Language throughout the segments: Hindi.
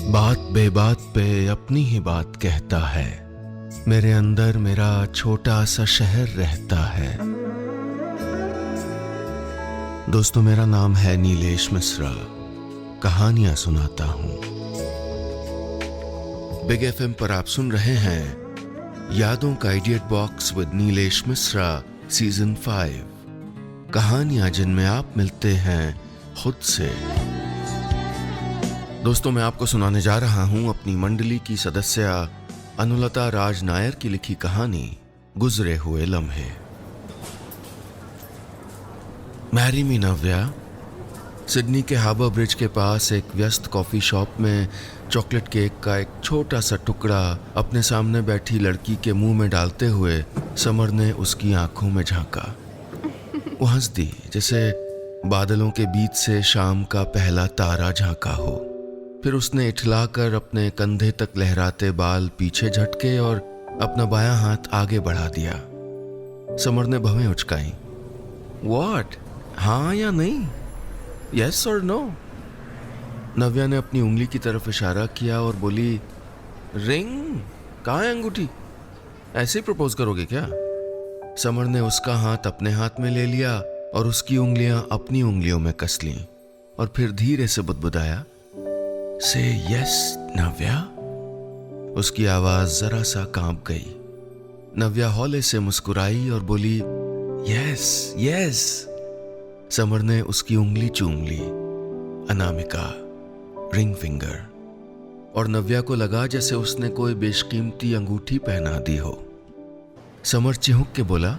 बात बेबात पे अपनी ही बात कहता है। मेरे अंदर मेरा छोटा सा शहर रहता है। दोस्तों, मेरा नाम है नीलेश मिश्रा। कहानियां सुनाता हूं। बिग एफएम पर आप सुन रहे हैं यादों का idiot box with Nilesh Mishra season 5। कहानियां जिनमें आप मिलते हैं खुद से। दोस्तों, मैं आपको सुनाने जा रहा हूं अपनी मंडली की सदस्य अनुलता राज नायर की लिखी कहानी गुजरे हुए लम्हे। मैरी मी नव्या सिडनी के हार्बर ब्रिज के पास एक व्यस्त कॉफी शॉप में चॉकलेट केक का एक छोटा सा टुकड़ा अपने सामने बैठी लड़की के मुंह में डालते हुए समर ने उसकी आंखों में झांका। वो हंस दी जैसे बादलों के बीच से शाम का पहला तारा झांका हो। फिर उसने इठलाकर अपने कंधे तक लहराते बाल पीछे झटके और अपना बायां हाथ आगे बढ़ा दिया। समर ने भवें उचकाई। व्हाट? हाँ या नहीं? यस और नो? नव्या ने अपनी उंगली की तरफ इशारा किया और बोली, रिंग? कहाँ है अंगूठी? ऐसे ही प्रपोज करोगे क्या? समर ने उसका हाथ अपने हाथ में ले लिया और उसकी उंगलियां अपनी उंगलियों में कस लीं और फिर धीरे से बुदबुदाया, से यस नव्या। उसकी आवाज जरा सा कांप गई। नव्या हौले से मुस्कुराई और बोली, यस यस। समर ने उसकी उंगली चूम ली, अनामिका, रिंग फिंगर, और नव्या को लगा जैसे उसने कोई बेशकीमती अंगूठी पहना दी हो। समर चिहुक के बोला,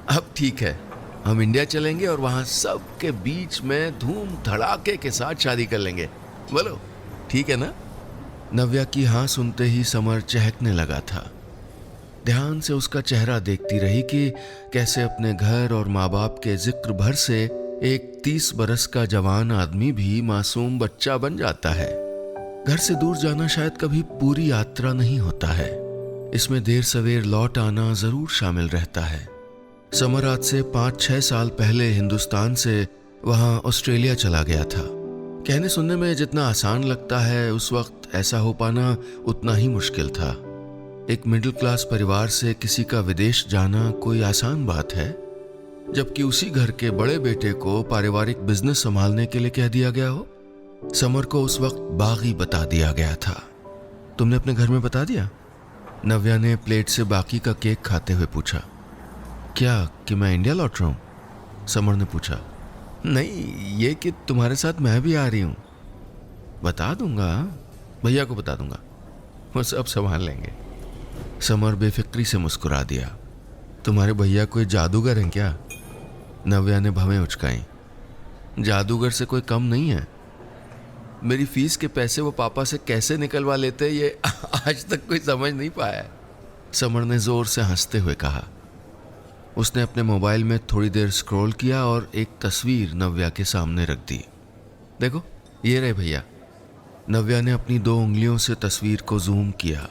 अब ठीक है, हम इंडिया चलेंगे और वहां सबके बीच में धूम धड़ाके के साथ शादी कर लेंगे। बोलो ठीक है ना? नव्या की हाँ सुनते ही समर चहकने लगा था। ध्यान से उसका चेहरा देखती रही कि कैसे अपने घर और माँ बाप के जिक्र भर से एक 30 बरस का जवान आदमी भी मासूम बच्चा बन जाता है। घर से दूर जाना शायद कभी पूरी यात्रा नहीं होता है, इसमें देर सवेर लौट आना जरूर शामिल रहता है। समर आज से 5-6 साल पहले हिंदुस्तान से वहां ऑस्ट्रेलिया चला गया था। कहने सुनने में जितना आसान लगता है, उस वक्त ऐसा हो पाना उतना ही मुश्किल था। एक मिडिल क्लास परिवार से किसी का विदेश जाना कोई आसान बात है, जबकि उसी घर के बड़े बेटे को पारिवारिक बिजनेस संभालने के लिए कह दिया गया हो। समर को उस वक्त बागी बता दिया गया था। तुमने अपने घर में बता दिया? नव्या ने प्लेट से बाकी का केक खाते हुए पूछा। क्या कि मैं इंडिया लौट रहा हूं? समर ने पूछा। नहीं, ये कि तुम्हारे साथ मैं भी आ रही हूं। बता दूंगा, भैया को बता दूंगा, वो सब संभाल लेंगे। समर बेफिक्री से मुस्कुरा दिया। तुम्हारे भैया कोई जादूगर हैं क्या? नव्या ने भवें उचकाई। जादूगर से कोई कम नहीं है। मेरी फीस के पैसे वो पापा से कैसे निकलवा लेते ये आज तक कोई समझ नहीं पाया है। समर ने जोर से हंसते हुए कहा। उसने अपने मोबाइल में थोड़ी देर स्क्रॉल किया और एक तस्वीर नव्या के सामने रख दी। देखो, ये रहे भैया। नव्या ने अपनी 2 उंगलियों से तस्वीर को जूम किया।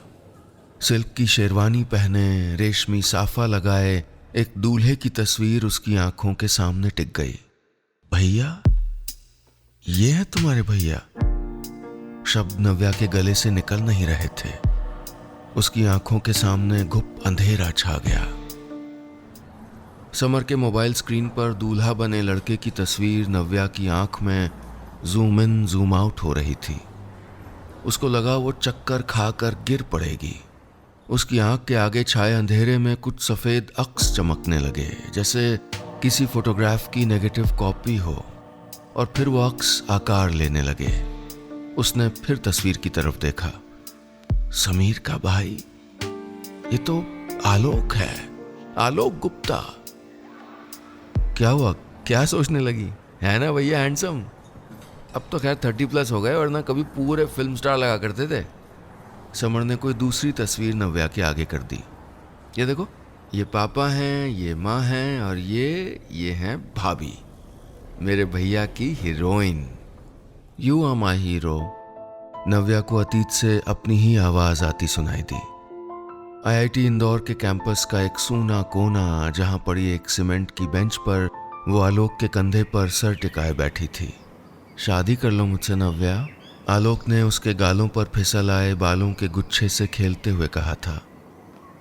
सिल्क की शेरवानी पहने, रेशमी साफा लगाए एक दूल्हे की तस्वीर उसकी आंखों के सामने टिक गई। भैया? ये है तुम्हारे भैया? शब्द नव्या के गले से निकल नहीं रहे थे। उसकी आंखों के सामने घुप अंधेरा छा गया। समर के मोबाइल स्क्रीन पर दूल्हा बने लड़के की तस्वीर नव्या की आंख में जूम इन जूम आउट हो रही थी। उसको लगा वो चक्कर खाकर गिर पड़ेगी। उसकी आंख के आगे छाए अंधेरे में कुछ सफेद अक्स चमकने लगे, जैसे किसी फोटोग्राफ की नेगेटिव कॉपी हो, और फिर वो अक्स आकार लेने लगे। उसने फिर तस्वीर की तरफ देखा। समीर का भाई, ये तो आलोक है, आलोक गुप्ता। क्या हुआ? क्या सोचने लगी? है ना भैया हैंडसम? अब तो खैर 30+ हो गए, वरना कभी पूरे फिल्म स्टार लगा करते थे। समर ने कोई दूसरी तस्वीर नव्या के आगे कर दी। ये देखो, ये पापा हैं, ये माँ हैं, और ये हैं भाभी, मेरे भैया की heroine. You are my hero. Navya को अतीत से अपनी ही आवाज आती सुनाई दी। आईआईटी इंदौर के कैंपस का एक सूना कोना, जहां पड़ी एक सीमेंट की बेंच पर वो आलोक के कंधे पर सर टिकाए बैठी थी। शादी कर लो मुझसे नव्या, आलोक ने उसके गालों पर फिसल आए बालों के गुच्छे से खेलते हुए कहा था।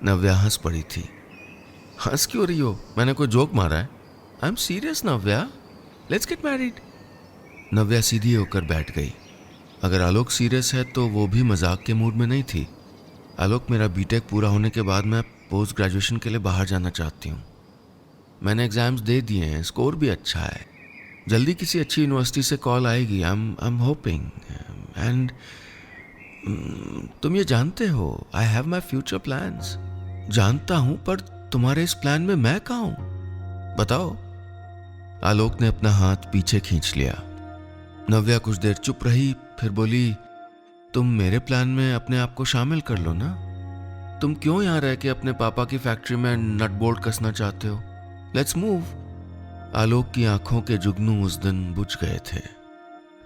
नव्या हंस पड़ी थी। हंस क्यों रही हो? मैंने कोई जोक मारा है? I am serious Navya, let's get married. Navya सीधी होकर बैठ गई। अगर आलोक सीरियस है तो वो भी मजाक के मूड में नहीं थी। आलोक, मेरा बीटेक पूरा होने के बाद मैं पोस्ट ग्रेजुएशन के लिए बाहर जाना चाहती हूँ। मैंने एग्ज़ाम्स दे दिए हैं, स्कोर भी अच्छा है। जल्दी किसी अच्छी यूनिवर्सिटी से कॉल आएगी। I am hoping. एंड तुम ये जानते हो, I have my future plans. जानता हूँ, पर तुम्हारे इस प्लान में मैं कहाँ हूँ? बताओ। आलोक ने अपना हाथ पीछे खींच लिया। नव्या कुछ देर चुप रही, फिर बोली, तुम मेरे प्लान में अपने आप को शामिल कर लो ना। तुम क्यों यहाँ रह के अपने पापा की फैक्ट्री में नट बोल्ट कसना चाहते हो? Let's move. आलोक की आंखों के जुगनू उस दिन बुझ गए थे।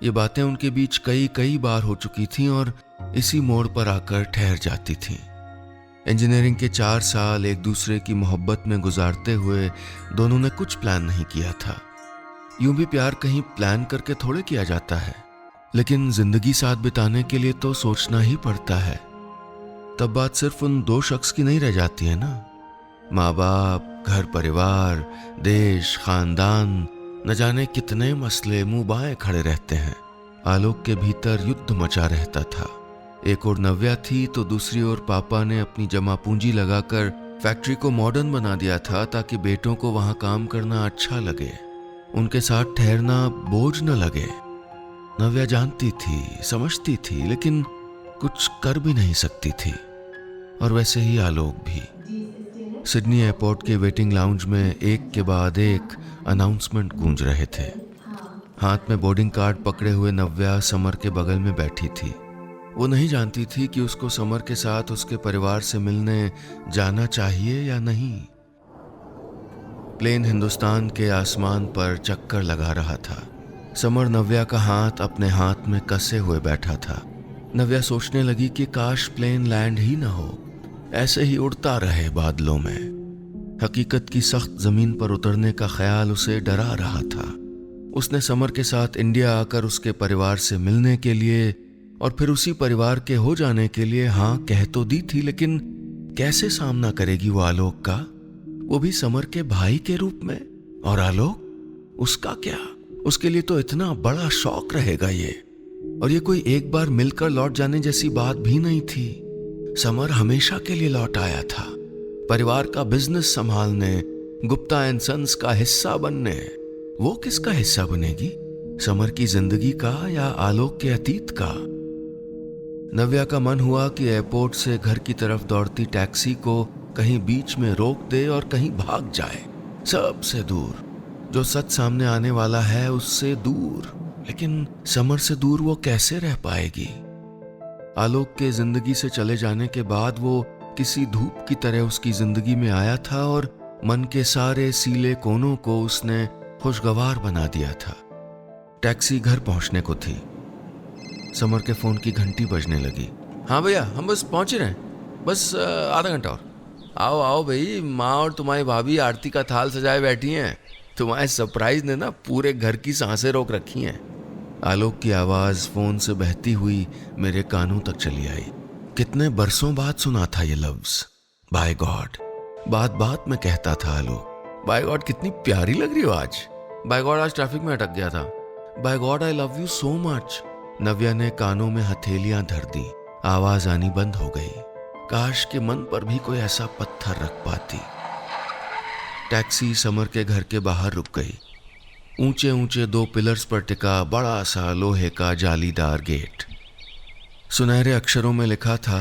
ये बातें उनके बीच कई बार हो चुकी थीं और इसी मोड़ पर आकर ठहर जाती थीं। इंजीनियरिंग के 4 साल एक दूसरे की मोहब्बत में गुजारते हुए दोनों ने कुछ प्लान नहीं किया था। यूं भी प्यार कहीं प्लान करके थोड़े किया जाता है, लेकिन जिंदगी साथ बिताने के लिए तो सोचना ही पड़ता है। तब बात सिर्फ उन 2 शख्स की नहीं रह जाती है ना। माँ बाप, घर परिवार, देश, खानदान, न जाने कितने मसले मुंह बाएं खड़े रहते हैं। आलोक के भीतर युद्ध मचा रहता था। एक और नव्या थी तो दूसरी ओर पापा ने अपनी जमा पूंजी लगाकर फैक्ट्री को मॉडर्न बना दिया था ताकि बेटों को वहां काम करना अच्छा लगे, उनके साथ ठहरना बोझ न लगे। नव्या जानती थी, समझती थी, लेकिन कुछ कर भी नहीं सकती थी। और वैसे ही आलोक भी। सिडनी एयरपोर्ट के वेटिंग लाउंज में एक के बाद एक अनाउंसमेंट गूंज रहे थे। हाथ में बोर्डिंग कार्ड पकड़े हुए नव्या समर के बगल में बैठी थी। वो नहीं जानती थी कि उसको समर के साथ उसके परिवार से मिलने जाना चाहिए या नहीं। प्लेन हिंदुस्तान के आसमान पर चक्कर लगा रहा था। समर नव्या का हाथ अपने हाथ में कसे हुए बैठा था। नव्या सोचने लगी कि काश प्लेन लैंड ही ना हो, ऐसे ही उड़ता रहे बादलों में। हकीकत की सख्त जमीन पर उतरने का ख्याल उसे डरा रहा था। उसने समर के साथ इंडिया आकर उसके परिवार से मिलने के लिए और फिर उसी परिवार के हो जाने के लिए हाँ कह तो दी थी, लेकिन कैसे सामना करेगी वो आलोक का, वो भी समर के भाई के रूप में। और आलोक, उसका क्या? उसके लिए तो इतना बड़ा शौक रहेगा ये। और ये कोई एक बार मिलकर लौट जाने जैसी बात भी नहीं थी। समर हमेशा के लिए लौट आया था, परिवार का बिजनेस संभालने, गुप्ता एंड सन्स का हिस्सा बनने। वो किसका हिस्सा बनेगी? समर की जिंदगी का या आलोक के अतीत का? नव्या का मन हुआ कि एयरपोर्ट से घर की तरफ दौड़ती टैक्सी को कहीं बीच में रोक दे और कहीं भाग जाए, सबसे दूर। जो सच सामने आने वाला है उससे दूर। लेकिन समर से दूर वो कैसे रह पाएगी? आलोक के जिंदगी से चले जाने के बाद वो किसी धूप की तरह उसकी जिंदगी में आया था और मन के सारे सीले कोनों को उसने खुशगवार बना दिया था। टैक्सी घर पहुंचने को थी। समर के फोन की घंटी बजने लगी। हाँ भैया, हम बस पहुंच ही रहे हैं, बस आधा घंटा और। आओ आओ भाई, माँ और तुम्हारी भाभी आरती का थाल सजाए बैठी हैं। तुम्हारे सरप्राइज ने ना पूरे घर की सांसें रोक रखी हैं। आलोक की आवाज फोन से बहती हुई मेरे कानों तक चली आई। कितने बरसों बाद सुना था ये लफ्ज, बाय गॉड। बात बात में कहता था आलोक, बाय गॉड कितनी प्यारी लग रही हो आज। बाय गॉड आज ट्रैफिक में अटक गया था। By God I love you so much. Navya ने कानों में हथेलियां धर दी। आवाज आनी बंद हो गई। काश के मन पर भी कोई ऐसा पत्थर रख पाती। टैक्सी समर के घर के बाहर रुक गई। ऊंचे ऊंचे 2 पिलर्स पर टिका बड़ा सा लोहे का जालीदार गेट। सुनहरे अक्षरों में लिखा था,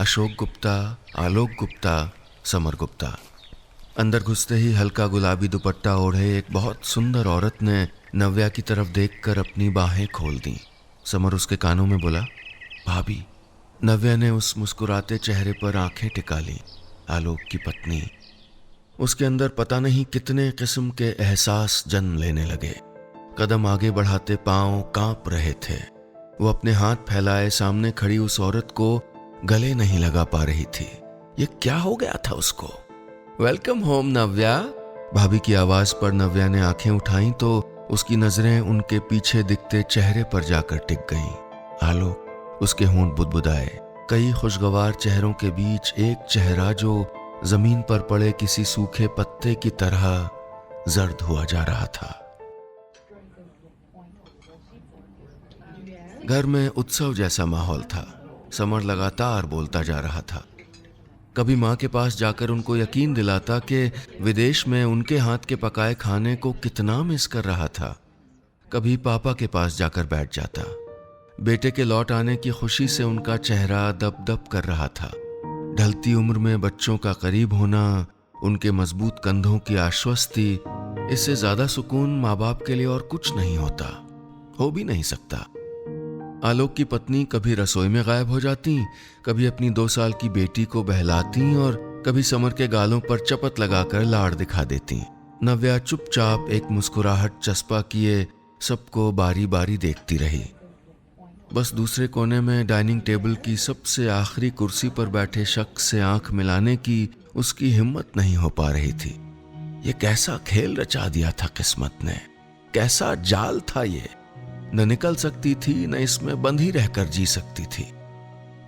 अशोक गुप्ता, आलोक गुप्ता, समर गुप्ता। अंदर घुसते ही हल्का गुलाबी दुपट्टा ओढ़े एक बहुत सुंदर औरत ने नव्या की तरफ देखकर अपनी बाहें खोल दी। समर उसके कानों में बोला, भाभी। नव्या ने उस मुस्कुराते चेहरे पर आंखें टिका ली। आलोक की पत्नी। उसके अंदर पता नहीं कितने किस्म के एहसास जन्म लेने लगे। कदम आगे बढ़ाते पांव कांप रहे थे। वो अपने हाथ फैलाए सामने खड़ी उस औरत को गले नहीं लगा पा रही थी। ये क्या हो गया था उसको? वेलकम होम नव्या। भाभी की आवाज पर नव्या ने आंखें उठाई तो उसकी नजरें उनके पीछे दिखते चेहरे पर जाकर टिक गईं। आलोक, उसके होंठ बुदबुदाए। कई खुशगवार चेहरों के बीच एक चेहरा जो जमीन पर पड़े किसी सूखे पत्ते की तरह जर्द हुआ जा रहा था। घर में उत्सव जैसा माहौल था। समर लगातार बोलता जा रहा था। कभी माँ के पास जाकर उनको यकीन दिलाता कि विदेश में उनके हाथ के पकाए खाने को कितना मिस कर रहा था। कभी पापा के पास जाकर बैठ जाता। बेटे के लौट आने की खुशी से उनका चेहरा दब दब कर रहा था। ढलती उम्र में बच्चों का करीब होना, उनके मजबूत कंधों की आश्वस्ति, इससे ज्यादा सुकून माँ बाप के लिए और कुछ नहीं होता, हो भी नहीं सकता। आलोक की पत्नी कभी रसोई में गायब हो जाती, कभी अपनी 2 साल की बेटी को बहलाती और कभी समर के गालों पर चपत लगाकर लाड़ दिखा देती। नव्या चुपचाप एक मुस्कुराहट चस्पा किए सबको बारी बारी देखती रही। बस दूसरे कोने में डाइनिंग टेबल की सबसे आखिरी कुर्सी पर बैठे शख्स से आंख मिलाने की उसकी हिम्मत नहीं हो पा रही थी। ये कैसा खेल रचा दिया था किस्मत ने, कैसा जाल था ये। न निकल सकती थी, न इसमें बंधी रहकर जी सकती थी।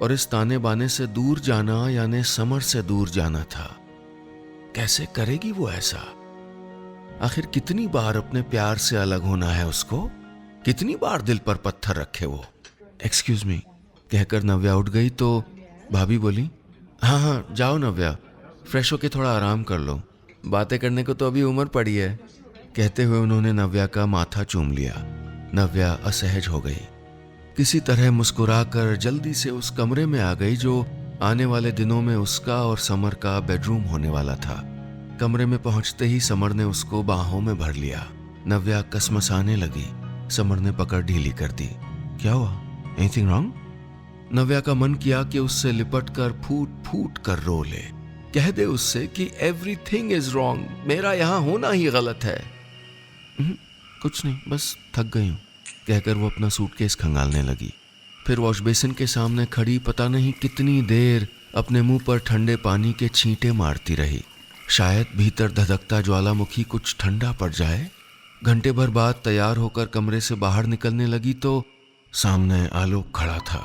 और इस ताने बाने से दूर जाना यानी समर से दूर जाना था। कैसे करेगी वो ऐसा? आखिर कितनी बार अपने प्यार से अलग होना है उसको? कितनी बार दिल पर पत्थर रखे वो? एक्सक्यूज मी कहकर नव्या उठ गई तो भाभी बोली, हाँ हाँ जाओ नव्या, फ्रेश होके थोड़ा आराम कर लो, बातें करने को तो अभी उम्र पड़ी है। कहते हुए उन्होंने नव्या का माथा चूम लिया। नव्या असहज हो गई। किसी तरह मुस्कुराकर जल्दी से उस कमरे में आ गई जो आने वाले दिनों में उसका और समर का बेडरूम होने वाला था। कमरे में पहुंचते ही समर ने उसको बाहों में भर लिया। नव्या कसमसाने लगी। समर ने पकड़ ढीली कर दी। क्या हुआ? Anything wrong? नव्या का मन किया कि उससे लिपट कर फूट फूट कर रो ले, कह दे उससे कि एवरीथिंग इज रॉन्ग, मेरा यहां होना ही गलत है। कुछ नहीं, बस थक गई हूं, कहकर वो अपना सूटकेस खंगालने लगी। फिर वॉश बेसिन के सामने खड़ी पता नहीं कितनी देर अपने मुंह पर ठंडे पानी के छींटे मारती रही। शायद भीतर धधकता ज्वालामुखी कुछ ठंडा पड़ जाए। घंटे भर बाद तैयार होकर कमरे से बाहर निकलने लगी तो सामने आलोक खड़ा था।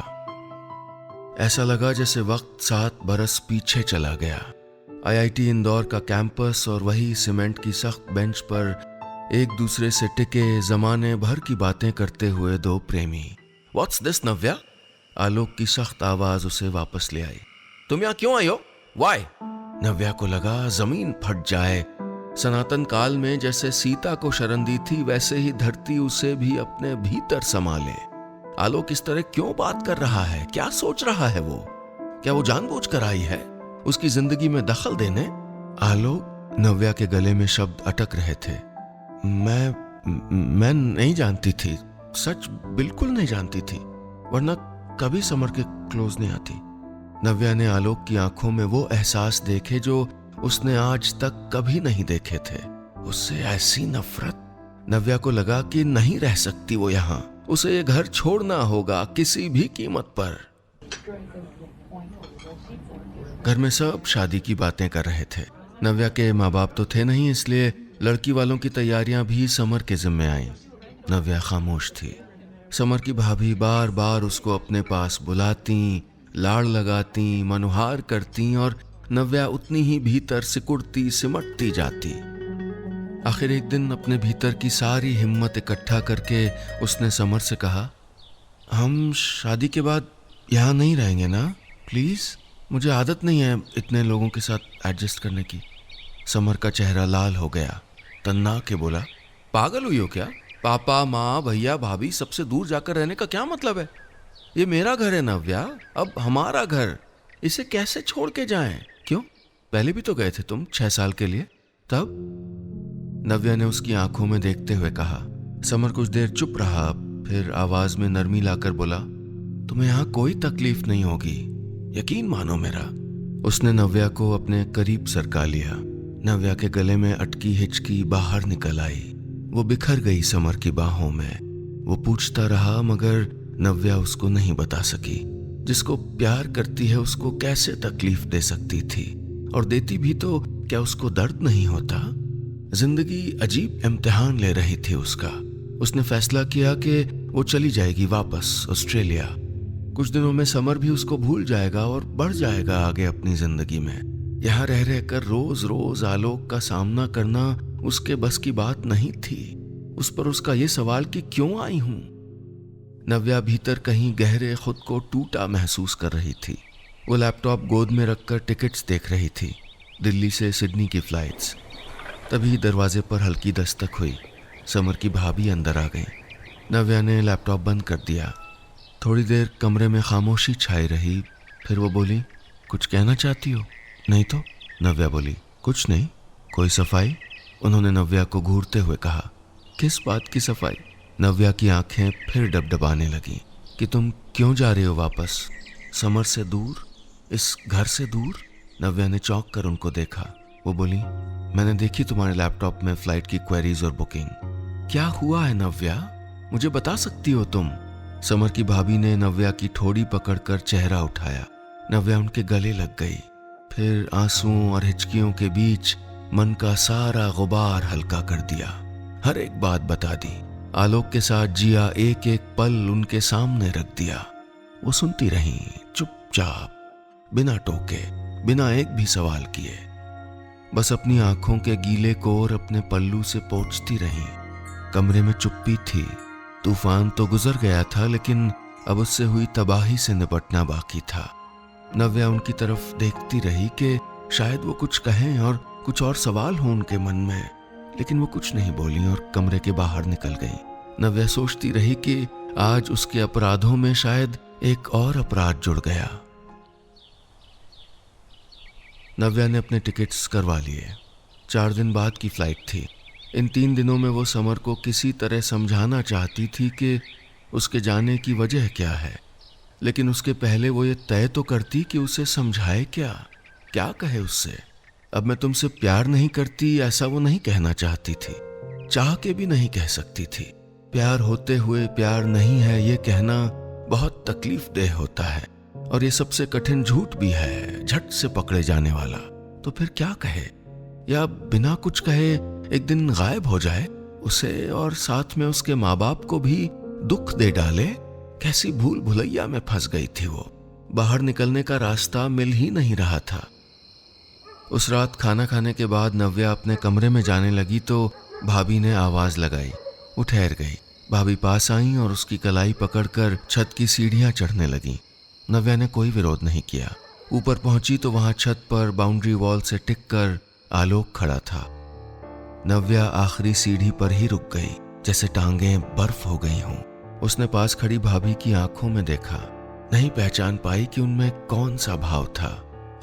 ऐसा लगा जैसे वक्त 7 बरस पीछे चला गया। आईआईटी इंदौर का कैंपस और वही सीमेंट की सख्त बेंच पर एक दूसरे से टिके जमाने भर की बातें करते हुए 2 प्रेमी। व्हाट्स दिस नव्या? आलोक की सख्त आवाज उसे वापस ले आई। तुम यहाँ क्यों आई हो? वाई? नव्या को लगा जमीन फट जाए। सनातन काल में जैसे सीता को शरण दी थी वैसे ही धरती उसे भी अपने भीतर समा ले। आलोक इस तरह क्यों बात कर रहा है? क्या सोच रहा है वो? क्या वो जानबूझकर आई है उसकी जिंदगी में दखल देने? आलोक, नव्या के गले में शब्द अटक रहे थे। मैं नहीं जानती थी, सच बिल्कुल नहीं जानती थी, वरना कभी समर के क्लोज नहीं आती। नव्या ने आलोक की आंखों में वो एहसास देखे जो उसने आज तक कभी नहीं देखे थे। उससे ऐसी नफरत। नव्या को लगा कि नहीं रह सकती वो यहाँ, उसे ये घर छोड़ना होगा किसी भी कीमत पर। घर में सब शादी की बातें कर रहे थे। नव्या के माँ बाप तो थे नहीं, इसलिए लड़की वालों की तैयारियां भी समर के जिम्मे आईं। नव्या खामोश थी। समर की भाभी बार बार उसको अपने पास बुलाती, लाड़ लगाती, मनुहार करती और नव्या उतनी ही भीतर सिकुड़ती सिमटती जाती। आखिर एक दिन अपने भीतर की सारी हिम्मत इकट्ठा करके उसने समर से कहा, हम शादी के बाद यहाँ नहीं रहेंगे ना प्लीज? मुझे आदत नहीं है इतने लोगों के साथ एडजस्ट करने की। समर का चेहरा लाल हो गया। तन्ना के बोला, पागल हुई हो क्या? पापा, माँ, भैया, भाभी सबसे दूर जाकर रहने का क्या मतलब है? ये मेरा घर है नव्या, अब हमारा घर, इसे कैसे छोड़ के जाएं? क्यों? पहले भी तो गए थे तुम 6 साल के लिए, तब? नव्या ने उसकी आंखों में देखते हुए कहा। समर कुछ देर चुप रहा, फिर आवाज में नरमी लाकर बोला, तुम्हें यहाँ कोई तकलीफ नहीं होगी, यकीन मानो मेरा। उसने नव्या को अपने करीब सरका लिया। नव्या के गले में अटकी हिचकी बाहर निकल आई। वो बिखर गई समर की बाहों में। वो पूछता रहा मगर नव्या उसको नहीं बता सकी। जिसको प्यार करती है उसको कैसे तकलीफ दे सकती थी, और देती भी तो क्या उसको दर्द नहीं होता? जिंदगी अजीब इम्तिहान ले रही थी उसका। उसने फैसला किया कि वो चली जाएगी वापस ऑस्ट्रेलिया। कुछ दिनों में समर भी उसको भूल जाएगा और बढ़ जाएगा आगे अपनी जिंदगी में। यहाँ रह रहकर रोज रोज आलोक का सामना करना उसके बस की बात नहीं थी। उस पर उसका ये सवाल कि क्यों आई हूं। नव्या भीतर कहीं गहरे खुद को टूटा महसूस कर रही थी। वो लैपटॉप गोद में रखकर टिकट्स देख रही थी, दिल्ली से सिडनी की फ्लाइट्स। तभी दरवाजे पर हल्की दस्तक हुई। समर की भाभी अंदर आ गई। नव्या ने लैपटॉप बंद कर दिया। थोड़ी देर कमरे में खामोशी छाई रही। फिर वो बोली, कुछ कहना चाहती हो? नहीं तो, नव्या बोली। कुछ नहीं। कोई सफाई? उन्होंने नव्या को घूरते हुए कहा। किस बात की सफाई? नव्या की आंखें फिर डबडबाने लगी। कि तुम क्यों जा रहे हो वापस? समर से दूर, इस घर से दूर? नव्या ने चौंक कर उनको देखा। वो बोली, मैंने देखी तुम्हारे लैपटॉप में फ्लाइट की क्वेरीज और बुकिंग। क्या हुआ है नव्या, मुझे बता सकती हो तुम? समर की भाभी ने नव्या की ठोड़ी पकड़कर चेहरा उठाया। नव्या उनके गले लग गई। फिर आंसुओं और हिचकियों के बीच मन का सारा गुबार हल्का कर दिया। हर एक बात बता दी। आलोक के साथ जिया एक एक पल उनके सामने रख दिया। वो सुनती रहीं चुपचाप, बिना टोके, बिना एक भी सवाल किए। बस अपनी आंखों के गीले कोर अपने पल्लू से पोंछती रहीं। कमरे में चुप्पी थी। तूफान तो गुजर गया था, लेकिन अब उससे हुई तबाही से निपटना बाकी था। नव्या उनकी तरफ देखती रही कि शायद वो कुछ कहें और कुछ और सवाल हो उनके मन में, लेकिन वो कुछ नहीं बोली और कमरे के बाहर निकल गई। नव्या सोचती रही कि आज उसके अपराधों में शायद एक और अपराध जुड़ गया। नव्या ने अपने टिकट्स करवा लिए। 4 दिन बाद की फ्लाइट थी। इन 3 दिनों में वो समर को किसी तरह समझाना चाहती थी कि उसके जाने की वजह क्या है, लेकिन उसके पहले वो ये तय तो करती कि उसे समझाए क्या कहे उससे। अब मैं तुमसे प्यार नहीं करती, ऐसा वो नहीं कहना चाहती थी। चाह के भी नहीं कह सकती थी। प्यार होते हुए प्यार नहीं है ये कहना बहुत तकलीफ देह होता है, और ये सबसे कठिन झूठ भी है, झट से पकड़े जाने वाला। तो फिर क्या कहे? या बिना कुछ कहे एक दिन गायब हो जाए, उसे और साथ में उसके माँ बाप को भी दुख दे डाले? कैसी भूल भुलैया में फंस गई थी वो। बाहर निकलने का रास्ता मिल ही नहीं रहा था। उस रात खाना खाने के बाद नव्या अपने कमरे में जाने लगी तो भाभी ने आवाज लगाई। वो ठहर गई। भाभी पास आई और उसकी कलाई पकड़कर छत की सीढ़ियां चढ़ने लगी। नव्या ने कोई विरोध नहीं किया। ऊपर पहुंची तो वहां छत पर बाउंड्री वॉल से टिककर आलोक खड़ा था। नव्या आखिरी सीढ़ी पर ही रुक गई, जैसे टांगें बर्फ हो गई हों। उसने पास खड़ी भाभी की आंखों में देखा। नहीं पहचान पाई कि उनमें कौन सा भाव था।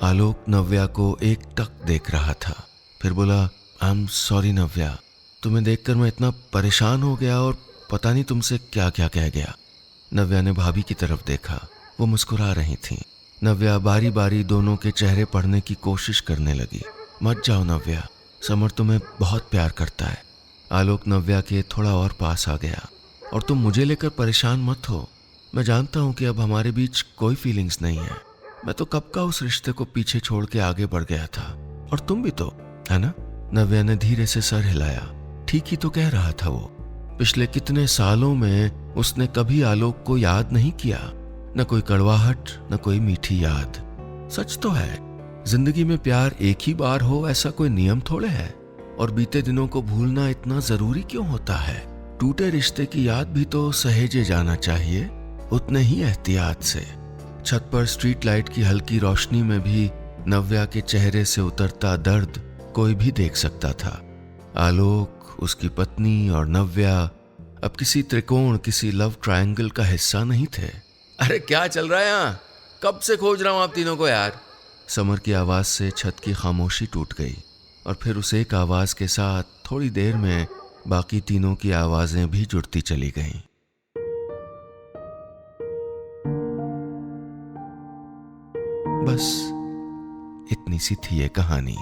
आलोक नव्या को एकटक देख रहा था। फिर बोला, आई एम सॉरी नव्या, तुम्हें देखकर मैं इतना परेशान हो गया और पता नहीं तुमसे क्या क्या कह गया। नव्या ने भाभी की तरफ देखा। वो मुस्कुरा रही थीं। नव्या बारी बारी दोनों के चेहरे पढ़ने की कोशिश करने लगी। मत जाओ नव्या, समर तुम्हें बहुत प्यार करता है। आलोक नव्या के थोड़ा और पास आ गया। और तुम मुझे लेकर परेशान मत हो। मैं जानता हूं कि अब हमारे बीच कोई फीलिंग्स नहीं है। मैं तो कब का उस रिश्ते को पीछे छोड़ के आगे बढ़ गया था, और तुम भी तो, है ना? नव्या ने धीरे से सर हिलाया। ठीक ही तो कह रहा था वो। पिछले कितने सालों में उसने कभी आलोक को याद नहीं किया। न कोई कड़वाहट, न कोई मीठी याद। सच तो है, जिंदगी में प्यार एक ही बार हो ऐसा कोई नियम थोड़े है। और बीते दिनों को भूलना इतना जरूरी क्यों होता है? टूटे रिश्ते की याद भी तो सहेजे जाना चाहिए, उतने ही एहतियात से। छत पर स्ट्रीट लाइट की हल्की रोशनी में भी नव्या के चेहरे से उतरता दर्द कोई भी देख सकता था। आलोक, उसकी पत्नी और नव्या अब किसी त्रिकोण, किसी लव ट्रायंगल का हिस्सा नहीं थे। अरे क्या चल रहा है यहाँ? कब से खोज रहा हूं आप तीनों को यार। समर की आवाज से छत की खामोशी टूट गई, और फिर उस एक आवाज के साथ थोड़ी देर में बाकी तीनों की आवाजें भी जुड़ती चली गईं। बस इतनी सी थी ये कहानी।